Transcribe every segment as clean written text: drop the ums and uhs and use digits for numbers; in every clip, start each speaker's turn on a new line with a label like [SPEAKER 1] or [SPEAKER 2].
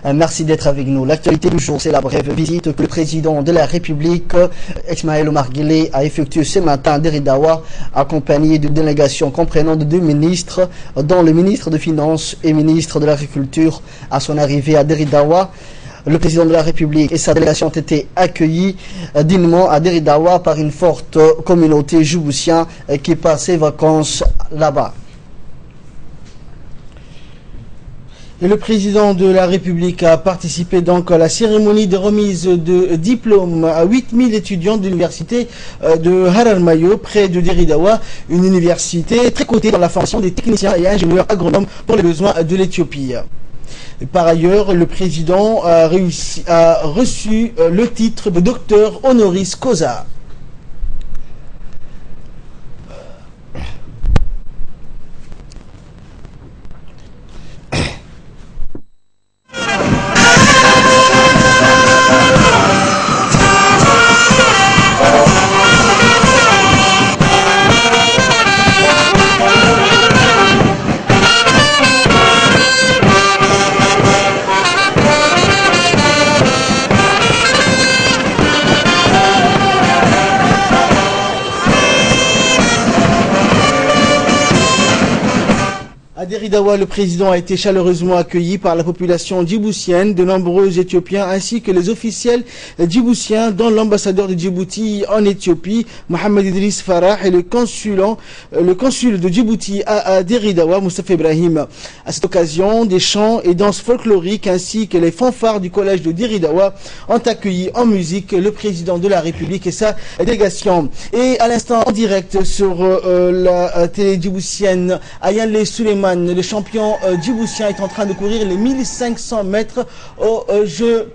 [SPEAKER 1] Merci d'être avec nous. L'actualité du jour, c'est la brève visite que le président de la République, Ismaël Omar Guelleh, a effectuée ce matin à Deridawa, accompagné d'une délégation comprenant de 2 ministres, dont le ministre de Finances et ministre de l'Agriculture. À son arrivée à Deridawa, le président de la République et sa délégation ont été accueillis dignement à Deridawa par une forte communauté djiboutienne qui passe ses vacances là-bas. Et le président de la République a participé donc à la cérémonie de remise de diplôme à 8000 étudiants de l'université de Haramayo, près de Deridawa, une université très cotée dans la formation des techniciens et ingénieurs agronomes pour les besoins de l'Éthiopie. Par ailleurs, le président a reçu le titre de docteur honoris causa. À Deridawa, le président a été chaleureusement accueilli par la population djiboutienne, de nombreux Éthiopiens ainsi que les officiels djiboutiens, dont l'ambassadeur de Djibouti en Éthiopie, Mohamed Idriss Farah, et le consul de Djibouti à Deridawa, Moustapha Ibrahim. À cette occasion, des chants et danses folkloriques ainsi que les fanfares du collège de Deridawa ont accueilli en musique le président de la République et sa délégation. Et à l'instant, en direct sur la télé djiboutienne, Ayale Suleiman, le champion djiboutien, est en train de courir les 1500 mètres au jeu.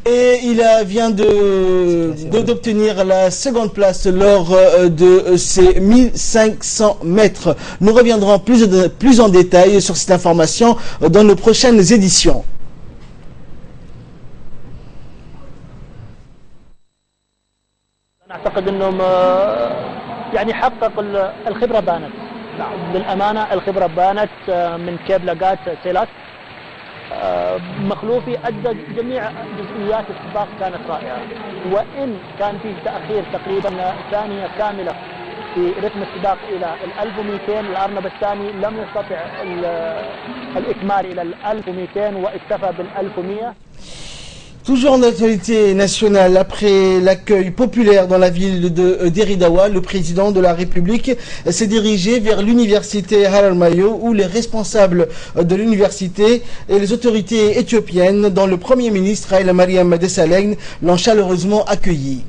[SPEAKER 1] Et il vient d'obtenir la seconde place lors de ces 1500 mètres. Nous reviendrons plus en détail sur cette information dans nos prochaines éditions.
[SPEAKER 2] بالأمانة الخبرة بانت من كيبلغات سيلات مخلوفي أدى جميع جزئيات السباق كانت رائعة، وإن كان فيه تأخير تقريبا ثانية كاملة في رتم السباق إلى 1200، الأرنب الثاني لم يستطع الإكمال إلى 1200 واكتفى بال 1100.
[SPEAKER 1] Toujours en actualité nationale, après l'accueil populaire dans la ville de Deridawa, le président de la République s'est dirigé vers l'université Haramayo, où les responsables de l'université et les autorités éthiopiennes, dont le premier ministre Haile Mariam Desalegn, l'ont chaleureusement accueilli.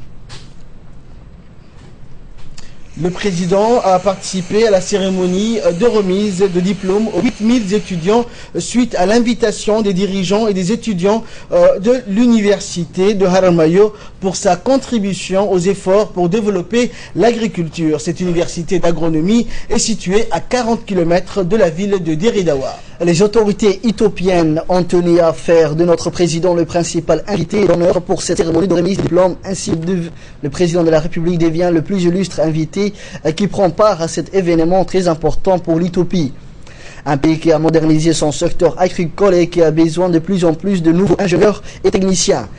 [SPEAKER 1] Le président a participé à la cérémonie de remise de diplôme aux 8000 étudiants suite à l'invitation des dirigeants et des étudiants de l'université de Haramayo pour sa contribution aux efforts pour développer l'agriculture. Cette université d'agronomie est située à 40 km de la ville de Deridawa. Les autorités éthiopiennes ont tenu à faire de notre président le principal invité d'honneur pour cette cérémonie de remise de diplôme. Ainsi, le président de la République devient le plus illustre invité qui prend part à cet événement très important pour l'Éthiopie. Un pays qui a modernisé son secteur agricole et qui a besoin de plus en plus de nouveaux ingénieurs et techniciens.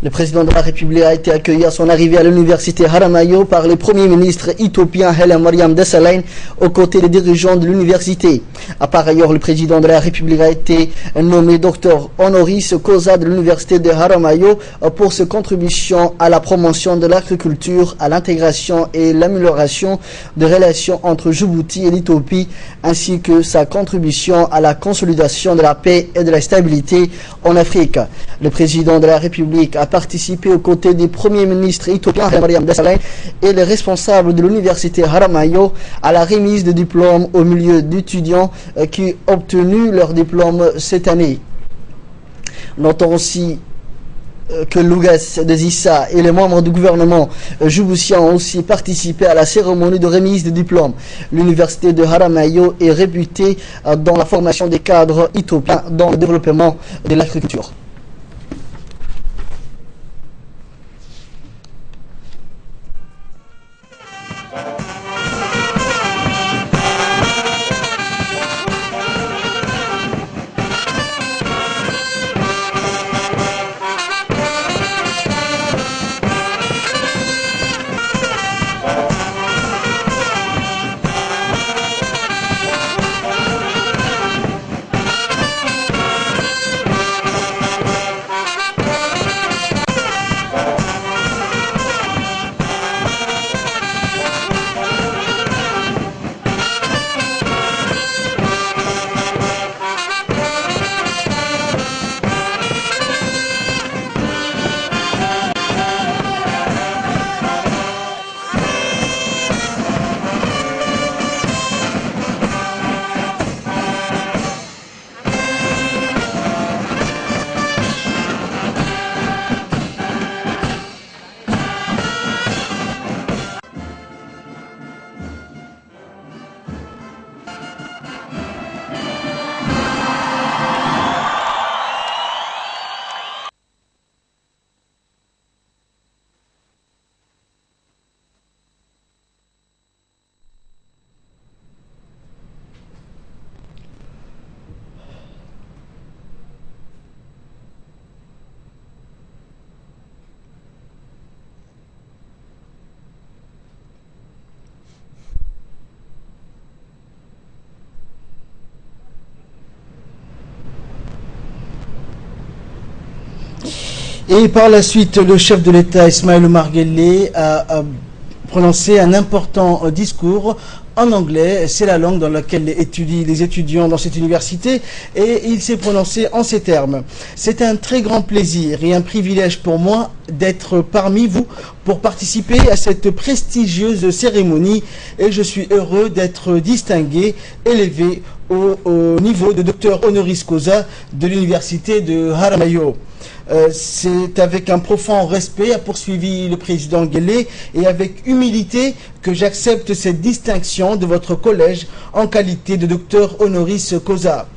[SPEAKER 1] Le président de la République a été accueilli à son arrivée à l'université Haramayo par le premier ministre éthiopien Haile Mariam Desalegn aux côtés des dirigeants de l'université. Par ailleurs, le président de la République a été nommé docteur honoris causa de l'université de Haramayo pour ses contributions à la promotion de l'agriculture, à l'intégration et l'amélioration des relations entre Djibouti et l'Éthiopie, ainsi que sa contribution à la consolidation de la paix et de la stabilité en Afrique. Le président de la République a participé aux côtés du premier ministre éthiopien Haile Mariam Desalegn et les responsables de l'université Haramayo à la remise de diplômes au milieu d'étudiants qui ont obtenu leur diplôme cette année. Notons aussi que Lougas de Zissa et les membres du gouvernement djiboutien ont aussi participé à la cérémonie de remise de diplômes. L'université de Haramayo est réputée dans la formation des cadres éthiopiens dans le développement de l'agriculture.
[SPEAKER 3] Et par la suite, le chef de l'État, Ismaël Omar Guelleh, a prononcé un important discours en anglais. C'est la langue dans laquelle étudient les étudiants dans cette université, et il s'est prononcé en ces termes. C'est un très grand plaisir et un privilège pour moi d'être parmi vous pour participer à cette prestigieuse cérémonie, et je suis heureux d'être distingué, élevé au niveau de docteur honoris causa de l'université de Haramayo. C'est avec un profond respect, a poursuivi le président Guelleh, et avec humilité que j'accepte cette distinction de votre collège en qualité de docteur honoris causa.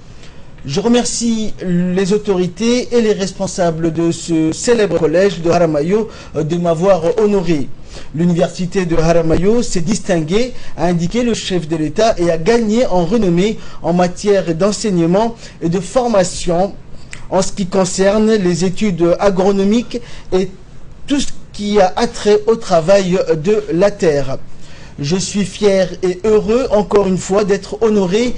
[SPEAKER 3] Je remercie les autorités et les responsables de ce célèbre collège de Haramayo de m'avoir honoré. L'université de Haramayo s'est distinguée, a indiqué le chef de l'État, et a gagné en renommée en matière d'enseignement et de formation en ce qui concerne les études agronomiques et tout ce qui a attrait au travail de la terre. Je suis fier et heureux, encore une fois, d'être honoré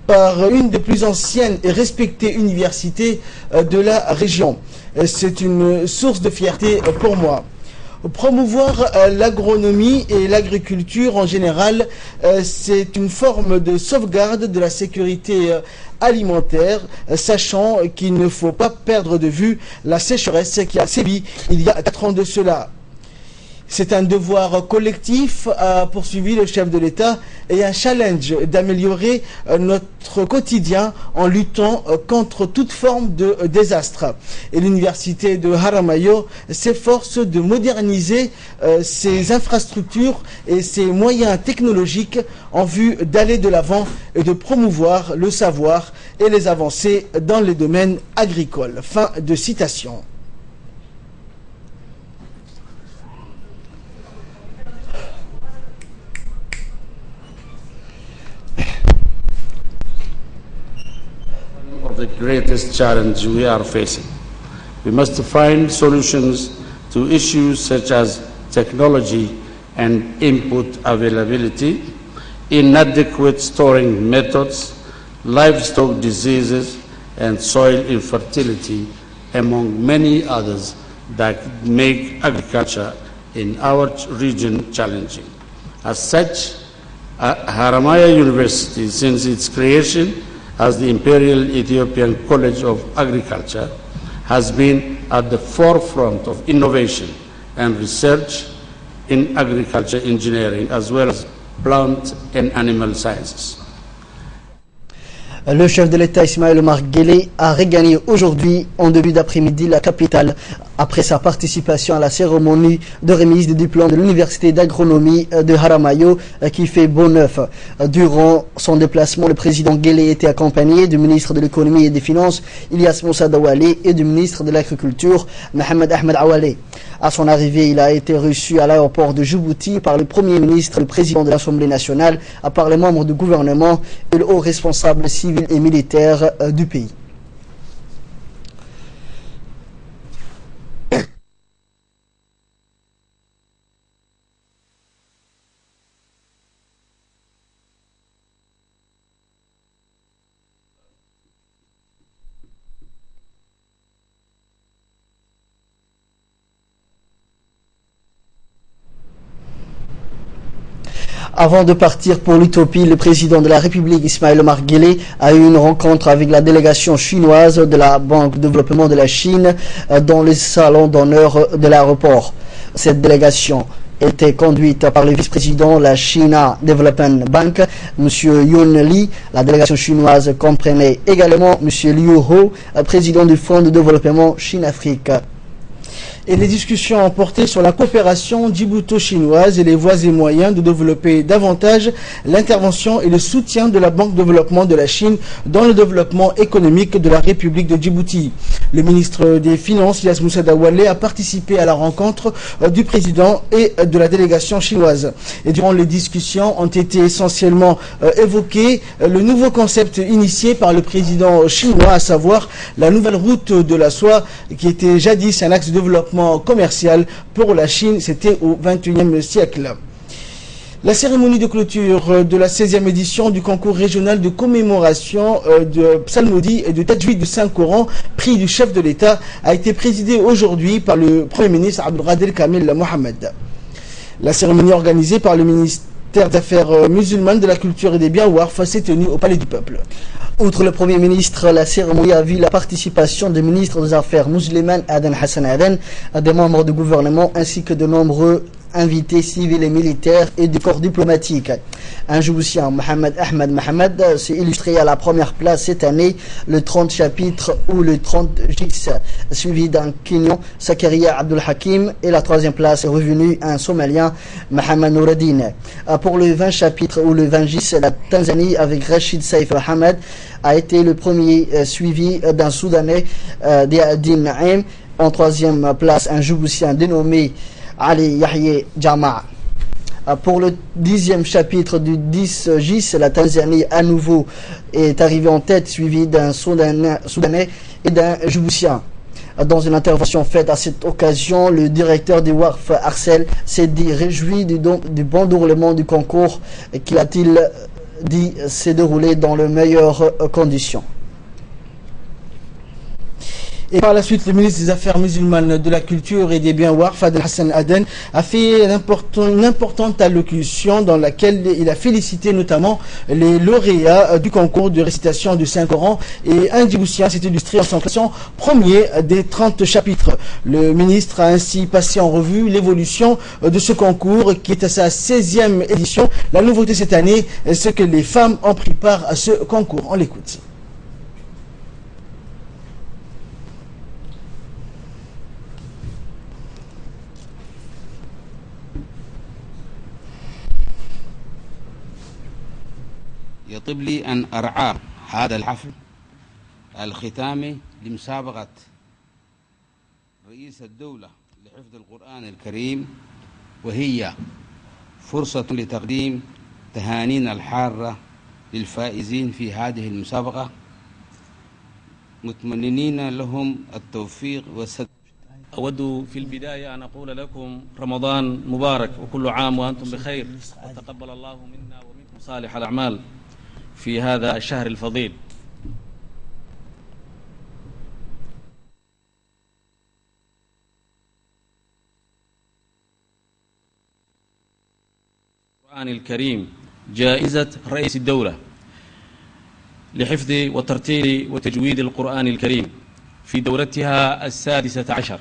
[SPEAKER 3] par une des plus anciennes et respectées universités de la région. C'est une source de fierté pour moi. Promouvoir l'agronomie et l'agriculture en général, c'est une forme de sauvegarde de la sécurité alimentaire, sachant qu'il ne faut pas perdre de vue la sécheresse qui a sévi il y a 4 ans de cela. C'est un devoir collectif, a poursuivi le chef de l'État, et un challenge d'améliorer notre quotidien en luttant contre toute forme de désastre. Et l'université de Haramayo s'efforce de moderniser ses infrastructures et ses moyens technologiques en vue d'aller de l'avant et de promouvoir le savoir et les avancées dans les domaines agricoles. Fin de citation.
[SPEAKER 4] Of the greatest challenge we are facing. We must find solutions to issues such as technology and input availability, inadequate storing methods, livestock diseases, and soil infertility, among many others that make agriculture in our region challenging. As such, Haramaya University, since its creation as the Imperial Ethiopian College of Agriculture, has been at the forefront of innovation and research in agriculture engineering as well as plant and animal sciences.
[SPEAKER 1] Le chef de l'État Ismaël Omar Guelleh a regagné aujourd'hui en début d'après-midi la capitale après sa participation à la cérémonie de remise des diplômes de l'université d'agronomie de Haramayo qui fait beau neuf. Durant son déplacement, le président Guelleh était accompagné du ministre de l'économie et des finances Ilyas Moussa Dawale et du ministre de l'agriculture Mohamed Ahmed Awale. À son arrivée, il a été reçu à l'aéroport de Djibouti par le Premier ministre, le président de l'Assemblée nationale, par les membres du gouvernement et le haut responsable civil et militaire du pays. Avant de partir pour l'Éthiopie, le président de la République, Ismaël Omar Guelleh, a eu une rencontre avec la délégation chinoise de la Banque de développement de la Chine dans le salon d'honneur de l'aéroport. Cette délégation était conduite par le vice-président de la China Development Bank, M. Yun Li. La délégation chinoise comprenait également M. Liu Ho, président du Fonds de développement Chine-Afrique. Et les discussions ont porté sur la coopération djibouto-chinoise et les voies et moyens de développer davantage l'intervention et le soutien de la Banque de développement de la Chine dans le développement économique de la République de Djibouti. Le ministre des Finances, Ilyas Moussa Dawale, a participé à la rencontre du président et de la délégation chinoise. Et durant les discussions ont été essentiellement évoqués le nouveau concept initié par le président chinois, à savoir la nouvelle route de la soie qui était jadis un axe de développement commercial pour la Chine, c'était au XXIe siècle.
[SPEAKER 3] La cérémonie de clôture de la 16e édition du concours régional de commémoration de psalmodie et de tajwid du Saint-Coran, prix du chef de l'État, a été présidée aujourd'hui par le Premier ministre Abdelkader Kamil Mohamed. La cérémonie organisée par le ministère des Affaires musulmanes, de la Culture et des Biens Warf s'est tenue au Palais du Peuple.
[SPEAKER 1] Outre le Premier ministre, la cérémonie a vu la participation du ministre des Affaires musulmanes Aden Hassan Aden, des membres du gouvernement ainsi que de nombreux invités civils et militaires et du corps diplomatique. Un Djiboutien, Mohamed Ahmed Mohamed, s'est illustré à la première place cette année, le 30 chapitres ou le 30 gis, suivi d'un Kenyan, Zakaria Abdul Hakim, et la troisième place est revenue un Somalien, Mohamed Noureddin. Pour le 20 chapitres ou le 20 gis, la Tanzanie avec Rachid Saif Mohamed a été le premier, suivi d'un Soudanais, Diadin Naim. En troisième place, un Djiboutien dénommé Ali Yahya Jama'a. Pour le 10e chapitre du 10 gis, la Tanzanie à nouveau est arrivée en tête, suivie d'un Soudanais et d'un Djiboutien. Dans une intervention faite à cette occasion, le directeur du WARF, Arcel, s'est dit réjoui du bon déroulement du concours qui, a-t-il dit, s'est déroulé dans les meilleures conditions.
[SPEAKER 3] Et par la suite, le ministre des Affaires musulmanes, de la Culture et des Biens Warf, Adel Hassan Aden, a fait une importante allocution dans laquelle il a félicité notamment les lauréats du concours de récitation du Saint-Coran, et un Djiboutien s'est illustré en son classant premier des 30 chapitres. Le ministre a ainsi passé en revue l'évolution de ce concours qui est à sa 16e édition. La nouveauté cette année, c'est que les femmes ont pris part à ce concours. On l'écoute.
[SPEAKER 5] يطيب لي أن أرعى هذا الحفل الختامي لمسابقة رئيس الدولة لحفظ القرآن الكريم، وهي فرصة لتقديم تهانينا الحارة للفائزين في هذه المسابقة، متمنين لهم التوفيق والسداد.
[SPEAKER 6] أود في البداية أن أقول لكم رمضان مبارك وكل عام وأنتم بخير، وتقبل الله منا ومنكم صالح الأعمال في هذا الشهر الفضيل. القرآن الكريم جائزة رئيس الدولة لحفظ وترتيل وتجويد القرآن الكريم في دورتها 16.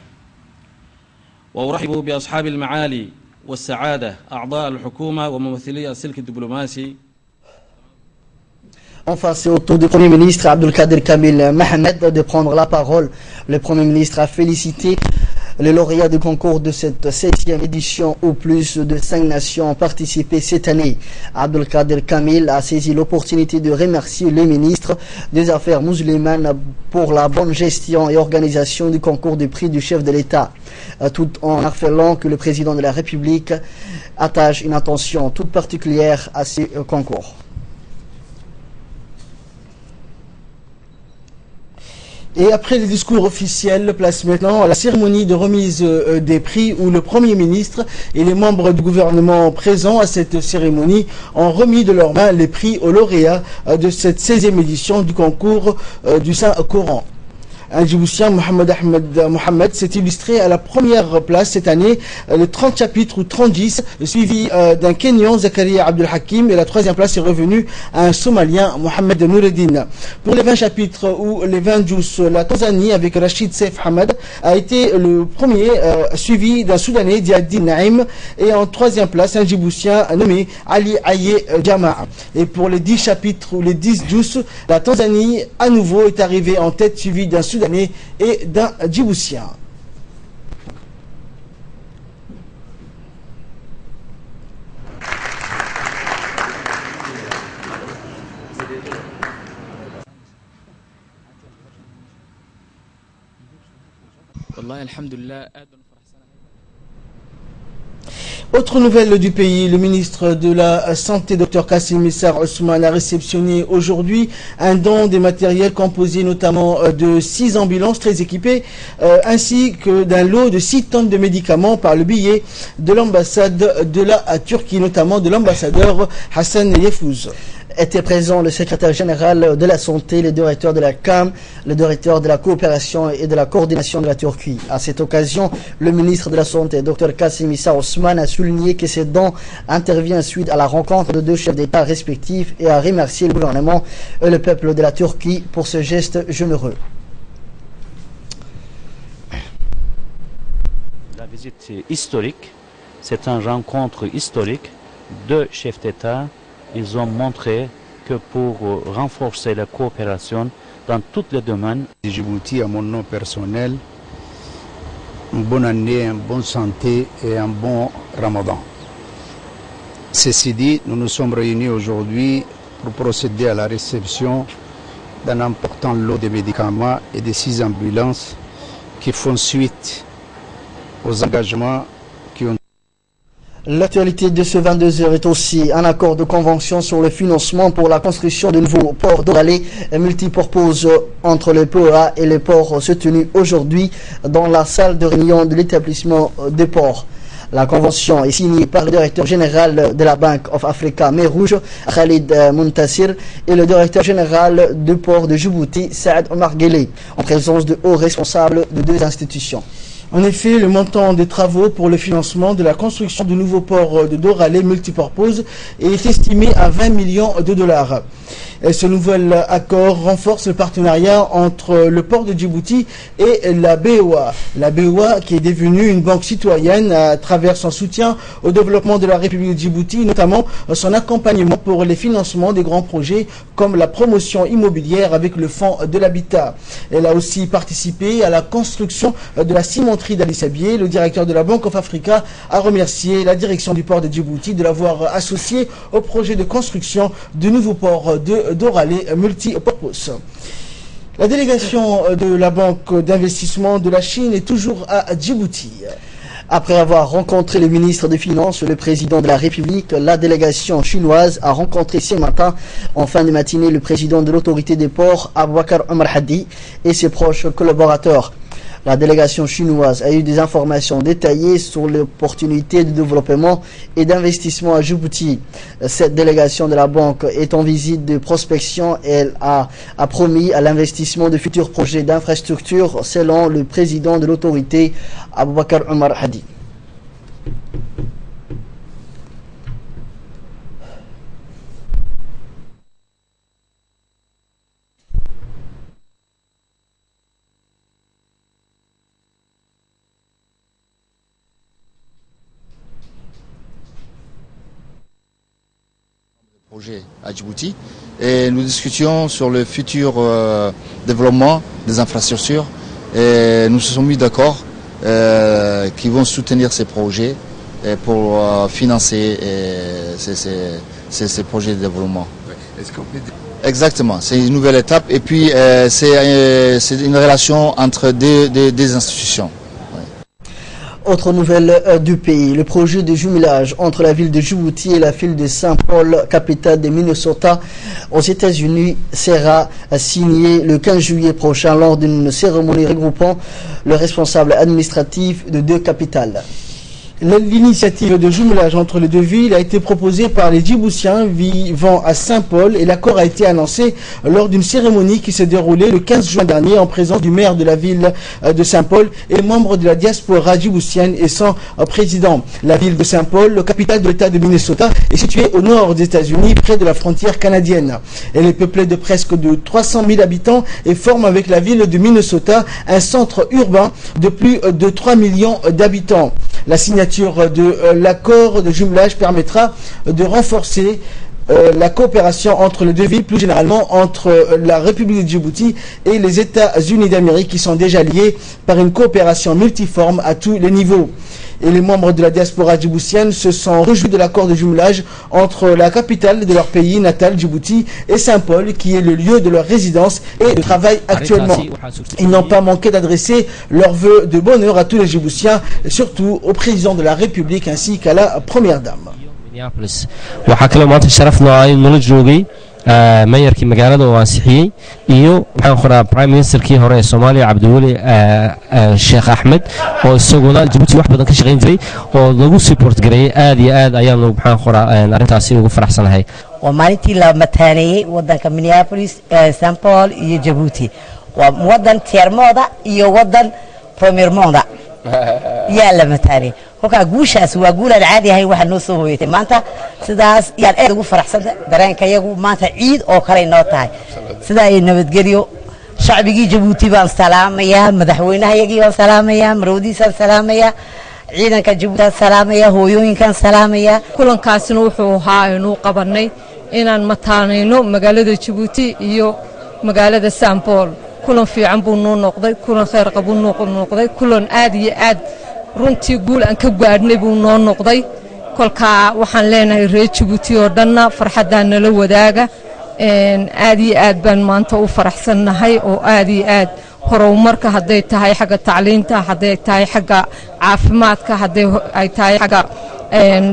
[SPEAKER 6] وأرحب بأصحاب المعالي والسعادة أعضاء الحكومة وممثلي السلك الدبلوماسي.
[SPEAKER 1] Enfin, c'est au tour du Premier ministre Abdelkader Kamil Mohamed de prendre la parole. Le Premier ministre a félicité les lauréats du concours de cette 16e édition où plus de 5 nations ont participé cette année. Abdelkader Kamil a saisi l'opportunité de remercier le ministre des Affaires musulmanes pour la bonne gestion et organisation du concours du prix du chef de l'État, tout en rappelant que le président de la République attache une attention toute particulière à ces concours.
[SPEAKER 3] Et après le discours officiel, place maintenant à la cérémonie de remise des prix où le Premier ministre et les membres du gouvernement présents à cette cérémonie ont remis de leurs mains les prix aux lauréats de cette 16e édition du concours du Saint-Coran. Un Djiboutien, Mohamed Ahmed Mohamed, s'est illustré à la première place cette année, le 30 chapitres ou 30 gis, suivi d'un Kenyan, Zakaria Abdul Hakim, et la troisième place est revenue à un Somalien, Mohamed Noureddin. Pour les 20 chapitres ou les 20 jus, la Tanzanie, avec Rachid Saif Hamad, a été le premier, suivi d'un Soudanais, Diadin Naim, et en troisième place, un Djiboutien nommé Ali Yahya Jama'a. Et pour les 10 chapitres ou les 10 jus, la Tanzanie, à nouveau, est arrivée en tête, suivi d'un Soudanais et d'un Djiboutien. Autre nouvelle du pays, le ministre de la Santé, Dr Kassim Issa Ousmane, a réceptionné aujourd'hui un don des matériels composés notamment de 6 ambulances très équipées, ainsi que d'un lot de 6 tonnes de médicaments par le biais de l'ambassade de la Turquie, notamment de l'ambassadeur Hassan Yefouz.
[SPEAKER 1] Était présent le secrétaire général de la santé, le directeur de la CAM, le directeur de la coopération et de la coordination de la Turquie. À cette occasion, le ministre de la Santé, Dr Kassim Issa Ousmane, a souligné que ces dons interviennent suite à la rencontre de 2 chefs d'État respectifs et a remercié le gouvernement et le peuple de la Turquie pour ce geste généreux.
[SPEAKER 7] La visite historique, c'est une rencontre historique. 2 chefs d'État. Ils ont montré que pour renforcer la coopération dans tous les domaines.
[SPEAKER 8] Djibouti, à mon nom personnel, une bonne année, une bonne santé et un bon Ramadan. Ceci dit, nous nous sommes réunis aujourd'hui pour procéder à la réception d'un important lot de médicaments et de 6 ambulances qui font suite aux engagements qui ont.
[SPEAKER 1] L'actualité de ce 22h est aussi un accord de convention sur le financement pour la construction de nouveaux ports d'Oralé multipurpose entre le PEA et les ports se tenus aujourd'hui dans la salle de réunion de l'établissement des ports. La convention est signée par le directeur général de la Bank of Africa Mer Rouge, Khalid Muntasir, et le directeur général du port de Djibouti, Saad Omar Guelleh, en présence de hauts responsables de 2 institutions.
[SPEAKER 3] En effet, le montant des travaux pour le financement de la construction du nouveau port de Doralé multipurpose est estimé à 20 millions de dollars. Et ce nouvel accord renforce le partenariat entre le port de Djibouti et la BOA. La BOA qui est devenue une banque citoyenne à travers son soutien au développement de la République de Djibouti, notamment son accompagnement pour les financements des grands projets comme la promotion immobilière avec le fonds de l'habitat. Elle a aussi participé à la construction de la cimenterie d'Ali Sabié. Le directeur de la Bank of Africa a remercié la direction du port de Djibouti de l'avoir associé au projet de construction du nouveau port de Doralé multipurpose. La délégation de la Banque d'investissement de la Chine est toujours à Djibouti.
[SPEAKER 1] Après avoir rencontré le ministre des Finances, le président de la République, la délégation chinoise a rencontré ce matin, en fin de matinée, le président de l'autorité des ports, Aboubakar Omar Hadi, et ses proches collaborateurs. La délégation chinoise a eu des informations détaillées sur l'opportunité de développement et d'investissement à Djibouti. Cette délégation de la banque est en visite de prospection et elle a promis à l'investissement de futurs projets d'infrastructure selon le président de l'autorité, Aboubakar Omar Hadi.
[SPEAKER 9] Projet à Djibouti et nous discutions sur le futur développement des infrastructures et nous nous sommes mis d'accord qu'ils vont soutenir ces projets pour financer ces projets de développement. Exactement, c'est une nouvelle étape et puis c'est une relation entre des institutions.
[SPEAKER 1] Autre nouvelle du pays, le projet de jumelage entre la ville de Djibouti et la ville de Saint-Paul, capitale de Minnesota, aux États-Unis, sera signé le 15 juillet prochain lors d'une cérémonie regroupant le responsable administratif de 2 capitales.
[SPEAKER 3] L'initiative de jumelage entre les 2 villes a été proposée par les Djiboutiens vivant à Saint-Paul et l'accord a été annoncé lors d'une cérémonie qui s'est déroulée le 15 juin dernier en présence du maire de la ville de Saint-Paul et membres de la diaspora djiboutienne et son président. La ville de Saint-Paul, le capitale de l'État de Minnesota, est située au nord des États-Unis, près de la frontière canadienne. Elle est peuplée de presque 300 000 habitants et forme avec la ville de Minnesota un centre urbain de plus de 3 millions d'habitants. La signature de l'accord de jumelage permettra de renforcer la coopération entre les deux villes, plus généralement entre la République de Djibouti et les États-Unis d'Amérique qui sont déjà liés par une coopération multiforme à tous les niveaux. Et les membres de la diaspora djiboutienne se sont réjouis de l'accord de jumelage entre la capitale de leur pays natal, Djibouti, et Saint-Paul, qui est le lieu de leur résidence et de travail actuellement. Ils n'ont pas manqué d'adresser leurs vœux de bonheur à tous les Djiboutiens, surtout au président de la République ainsi qu'à la première dame.
[SPEAKER 10] mayorkii magaalada oo ansixiyay iyo waxaan qoraa prime ministerkii hore ee Soomaaliya Cabdiweli Sheekh Axmed oo isaguna Djibouti wax badan ka shaqeyn jiray oo lagu support gareeyay aad iyo aad ayaan lagu waxaan qoraa arintaasi ugu faraxsanahay
[SPEAKER 11] waa maalintii la mataanayay wadanka Minneapolis St Paul iyo Djibouti waa wadan tiermooda iyo wadan premiermooda yaa la mataanay وكا غوشاس واغول العادي هي waxa noo soo hooyatay maanta sidaas yaan aad ugu faraxsan dareenkayagu maanta ciid oo kale noo tahay sida ay nabadgeliyo shacbigii Djibouti baan salaamaya madaxweynahayagii baan salaamaya marwadiisa salaamaya ciidanka Djibouti salaamaya hooyooyinkan salaamaya
[SPEAKER 12] kulankaasina wuxuu ahaa inuu qabanay inaan mataanayno magaalada Djibouti iyo magaalada St Paul kulan fiican buu noo noqday kulan khayr qabu noo noqday kulan aad iyo aad runtii guul aan ka gaadhnay buu noo noqday kolka waxaan leenahay reer Djibouti oo dhanna farxadana la wadaaga aad iyo aad baan maanta u faraxsanahay oo aad iyo aad horumarka haday tahay xagga tacliinta haday tahay xagga caafimaadka haday ay tahay xagga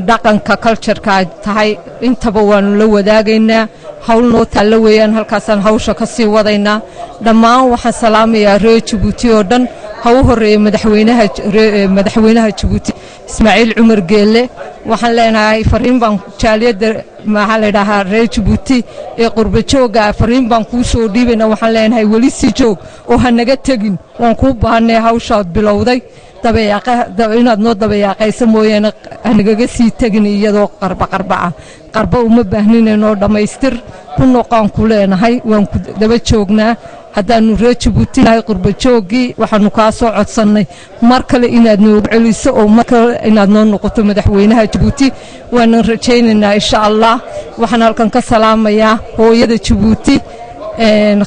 [SPEAKER 12] dhaqanka culture-ka tahay intaba waan la wadaagaynaa hawl noo taala weeyaan halkaasaan hawsha ka sii wadaynaa dhammaan waxaan salaamayaa reer Djibouti oo dhan ha u horeeyay madaxweynaha Djibouti Ismaaciil Cumar Geelle waxaan leenahay fariin baan jaaliyada maxaa la yiraahdaa reer Djibouti ee qurba jooga fariin baan ku soo dhiibana waxaan leenahay wali si joog oo hanaga tagin waan ku baahnay hawsha bilowday inaad noo dabayaaqayso mooyeen anigaga sii tagin iyadoo qarba uma baahninaynoo dhammaystir ku noqon ku leenahay waan ku daba joognaa haddaanu reer Djibouti nahay qurba joogii waxaanu kaa soo codsannay mar kale inaad noogu celiso oo mar kale inaad noo noqoto madaxweynaha Djibouti waan rajaynaynaa insha Allah waxaan halkan ka salaamayaa hooyada Djibouti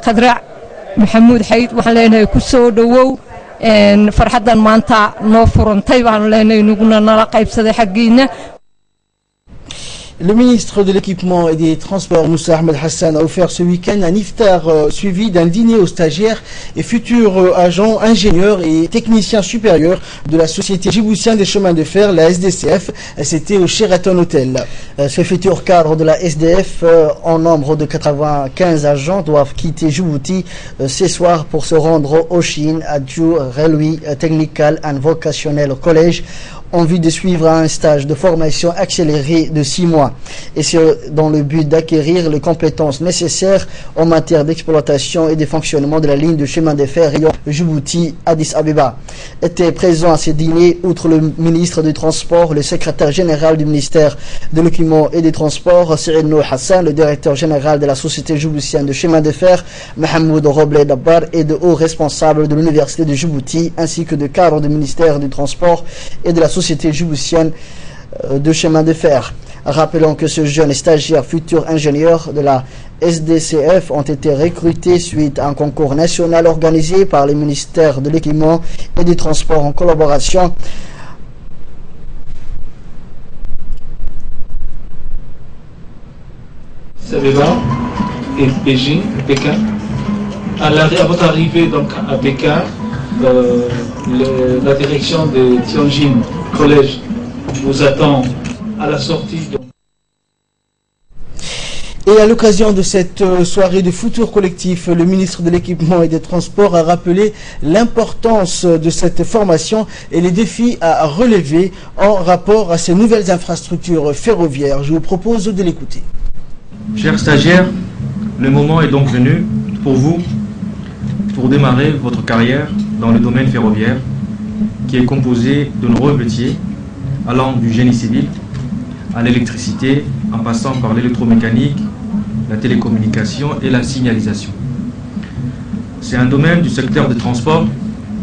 [SPEAKER 12] Khadrac Maxamuud Xayd waxaan leenahay ku soo dhawow farxadan maanta noo furantay baan leenahay nuguna nala qaybsaday xaqiina.
[SPEAKER 3] Le ministre de l'équipement et des transports Moussa Ahmed Hassan a offert ce week-end un iftar suivi d'un dîner aux stagiaires et futurs agents, ingénieurs et techniciens supérieurs de la société djiboutienne des chemins de fer, la SDCF. C'était au Sheraton Hotel. Ce futur cadre de la SDF, en nombre de 95 agents, doivent quitter Djibouti ce soir pour se rendre au Chine, à Djou Railway Technical and Vocational College, en vue de suivre un stage de formation accélérée de 6 mois. Et c'est dans le but d'acquérir les compétences nécessaires en matière d'exploitation et de fonctionnement de la ligne de chemin de fer Djibouti-Addis Abeba. Était présent à ce dîner, outre le ministre des Transports, le secrétaire général du ministère de l'Équipement et des Transports, Cyril Nour Hassan, le directeur général de la Société djiboutienne de chemin de fer, Mohamed Roblé Dabbar, et de hauts responsables de l'Université de Djibouti, ainsi que de cadres du ministère du Transport et de la Société djiboutienne de chemin de fer. Rappelons que ce jeune stagiaire futur ingénieur de la SDCF ont été recrutés suite à un concours national organisé par le ministère de l'Équipement et des Transports en collaboration
[SPEAKER 13] Abeba et Beijing, Pékin. À votre arrivée donc à Pékin, la direction de Tianjin College vous attend à la sortie.
[SPEAKER 3] Et à l'occasion de cette soirée de futur collectif, le ministre de l'Équipement et des Transports a rappelé l'importance de cette formation et les défis à relever en rapport à ces nouvelles infrastructures ferroviaires. Je vous propose de l'écouter.
[SPEAKER 14] Chers stagiaires, le moment est donc venu pour vous pour démarrer votre carrière dans le domaine ferroviaire qui est composé de nombreux métiers allant du génie civil à l'électricité en passant par l'électromécanique, la télécommunication et la signalisation. C'est un domaine du secteur des transports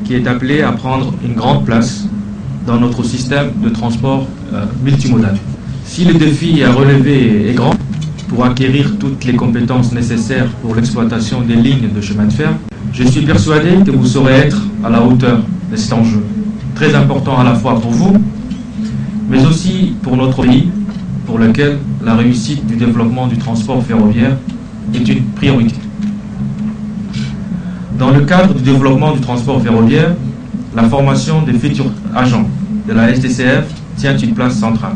[SPEAKER 14] qui est appelé à prendre une grande place dans notre système de transport multimodal. Si le défi à relever est grand, pour acquérir toutes les compétences nécessaires pour l'exploitation des lignes de chemin de fer, je suis persuadé que vous saurez être à la hauteur de cet enjeu, très important à la fois pour vous, mais aussi pour notre pays, pour lequel la réussite du développement du transport ferroviaire est une priorité. Dans le cadre du développement du transport ferroviaire, la formation des futurs agents de la STCF tient une place centrale.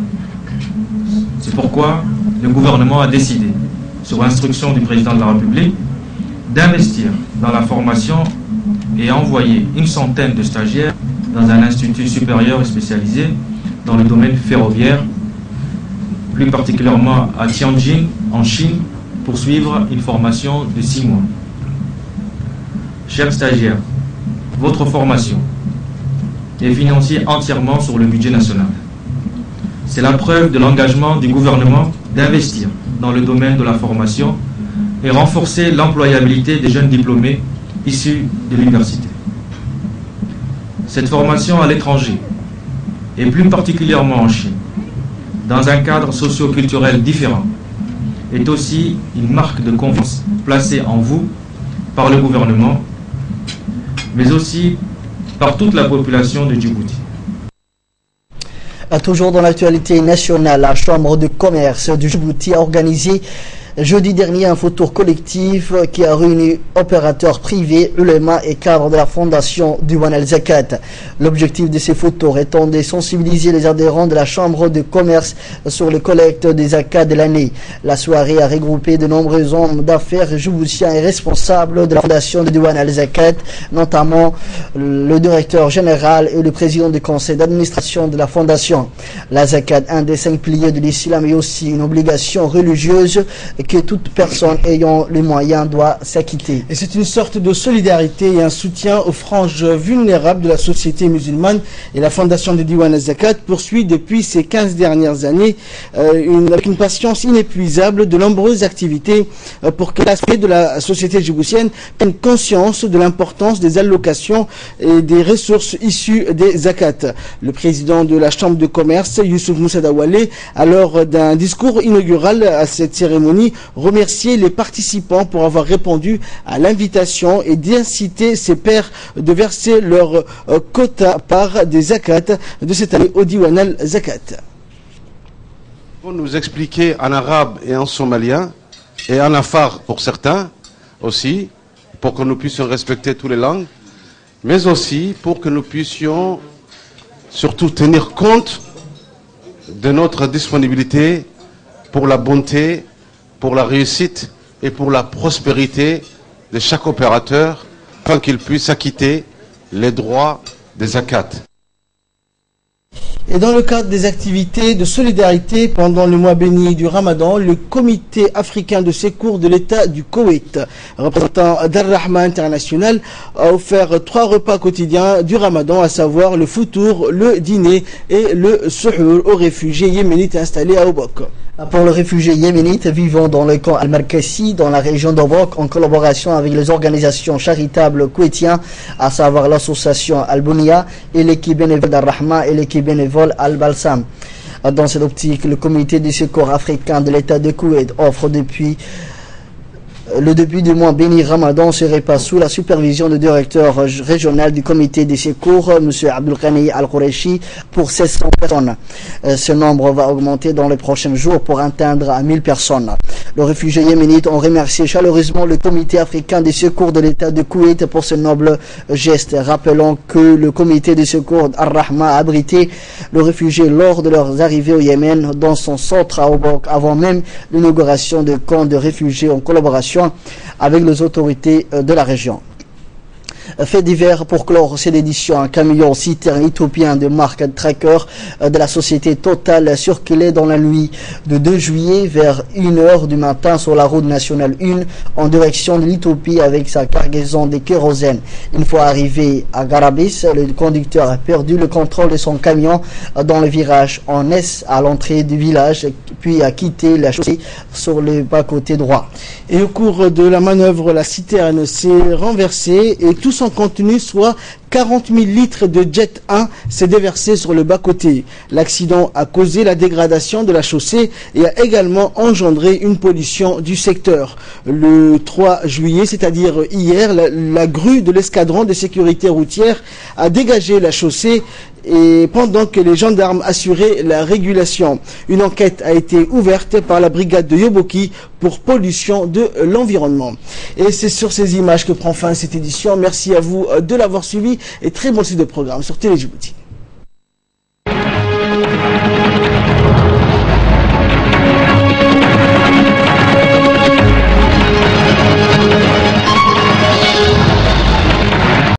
[SPEAKER 14] C'est pourquoi le gouvernement a décidé, sur instruction du président de la République, d'investir dans la formation et envoyer une centaine de stagiaires dans un institut supérieur et spécialisé dans le domaine ferroviaire, plus particulièrement à Tianjin, en Chine, pour suivre une formation de 6 mois. Chers stagiaires, votre formation est financée entièrement sur le budget national. C'est la preuve de l'engagement du gouvernement d'investir dans le domaine de la formation et renforcer l'employabilité des jeunes diplômés issus de l'université. Cette formation à l'étranger, et plus particulièrement en Chine, dans un cadre socio-culturel différent, est aussi une marque de confiance placée en vous par le gouvernement, mais aussi par toute la population de Djibouti.
[SPEAKER 1] Toujours dans l'actualité nationale, la Chambre de commerce de Djibouti a organisé jeudi dernier un photo collectif qui a réuni opérateurs privés, ulémas et cadres de la fondation Diwan al-Zakat. L'objectif de ces photos étant de sensibiliser les adhérents de la Chambre de commerce sur le collecte des zakats de l'année. La soirée a regroupé de nombreux hommes d'affaires djiboutiens et responsables de la fondation de Diwan al-Zakat, notamment le directeur général et le président du conseil d'administration de la fondation. La zakat, un des 5 piliers de l'islam, est aussi une obligation religieuse que toute personne ayant les moyens doit s'acquitter.
[SPEAKER 3] Et c'est une sorte de solidarité et un soutien aux franges vulnérables de la société musulmane. Et la fondation de Diwan al-Zakat poursuit depuis ces 15 dernières années avec une patience inépuisable de nombreuses activités pour que l'aspect de la société djiboutienne prenne conscience de l'importance des allocations et des ressources issues des zakats. Le président de la Chambre de commerce, Youssouf Moussa Dawale, à l'heure d'un discours inaugural à cette cérémonie, remercier les participants pour avoir répondu à l'invitation et d'inciter ces pairs de verser leur quota part des zakats de cette année au Diwan al-Zakat.
[SPEAKER 15] Pour nous expliquer en arabe et en somalien et en afar pour certains aussi, pour que nous puissions respecter toutes les langues, mais aussi pour que nous puissions surtout tenir compte de notre disponibilité pour la bonté, pour la réussite et pour la prospérité de chaque opérateur, afin qu'il puisse acquitter les droits des zakats.
[SPEAKER 3] Et dans le cadre des activités de solidarité pendant le mois béni du Ramadan, le comité africain de secours de l'État du Koweït, représentant d'Al-Rahma International, a offert 3 repas quotidiens du Ramadan, à savoir le foutour, le dîner et le suhour aux réfugiés yéménites installés à Obok.
[SPEAKER 1] Pour les réfugiés yéménites vivant dans le camp Al-Markassi, dans la région d'Obok, en collaboration avec les organisations charitables koweïtiennes, à savoir l'association Al-Bounia et l'équipe bénévole d'Al-Rahma et l'équipe bénévole Al-Balsam. Dans cette optique, le comité de secours africain de l'État de Koweït offre depuis le début du mois béni Ramadan se repasse sous la supervision du directeur régional du comité des secours, M. Abdelghani Al-Qureshi, pour 700 personnes. Ce nombre va augmenter dans les prochains jours pour atteindre à 1000 personnes. Les réfugiés yéménites ont remercié chaleureusement le comité africain des secours de l'État de Koweït pour ce noble geste. Rappelons que le comité des secours Al-Rahma a abrité les réfugiés lors de leur arrivée au Yémen dans son centre à Obok, avant même l'inauguration de camps de réfugiés en collaboration avec les autorités de la région. Fait divers pour clore cette édition, un camion citerne éthiopien de marque Tracker de la société Total circulait dans la nuit de 2 juillet vers 1h du matin sur la route nationale 1 en direction de l'Éthiopie avec sa cargaison de kérosène. Une fois arrivé à Garabis, le conducteur a perdu le contrôle de son camion dans le virage en S à l'entrée du village, puis a quitté la chaussée sur le bas-côté droit.
[SPEAKER 3] Et au cours de la manœuvre, la citerne s'est renversée et tout son contenu, soit 40 000 litres de Jet 1 s'est déversé sur le bas-côté. L'accident a causé la dégradation de la chaussée et a également engendré une pollution du secteur. Le 3 juillet, c'est-à-dire hier, la grue de l'escadron de sécurité routière a dégagé la chaussée et pendant que les gendarmes assuraient la régulation. Une enquête a été ouverte par la brigade de Yoboki pour pollution de l'environnement. Et c'est sur ces images que prend fin cette édition. Merci à vous de l'avoir suivi et très bon suite de programme sur Télé Djibouti.